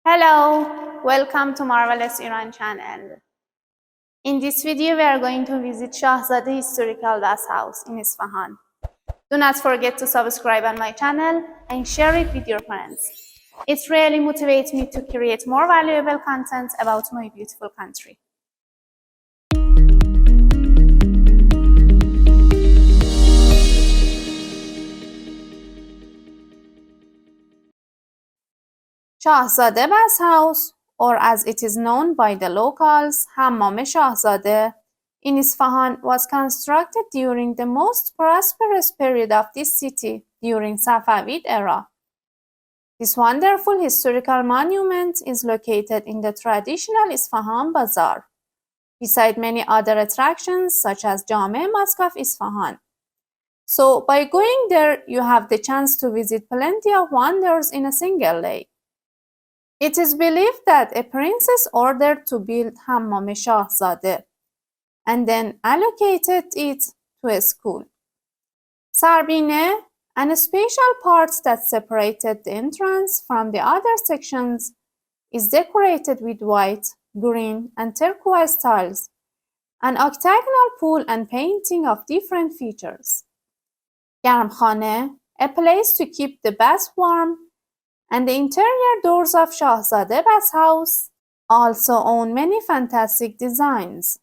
Hello, welcome to Marvelous Iran channel. In this video, we are going to visit Shahzadeh Historical Bathhouse in Isfahan. Do not forget to subscribe on my channel and share it with your friends. It really motivates me to create more valuable content about my beautiful country. Shahzadeh Bathhouse, or as it is known by the locals, Hammam Shahzadeh, in Isfahan was constructed during the most prosperous period of this city during Safavid era. This wonderful historical monument is located in the traditional Isfahan Bazaar, beside many other attractions such as Jame Mosque of Isfahan. So by going there, you have the chance to visit plenty of wonders in a single day. It is believed that a princess ordered to build Hammam Shahzadeh and then allocated it to a school. Sarbine, and a special part that separated the entrance from the other sections, is decorated with white, green, and turquoise tiles, an octagonal pool and painting of different features. Garmkhane, a place to keep the bath warm, and the interior doors of Shahzadeh Bathhouse also own many fantastic designs.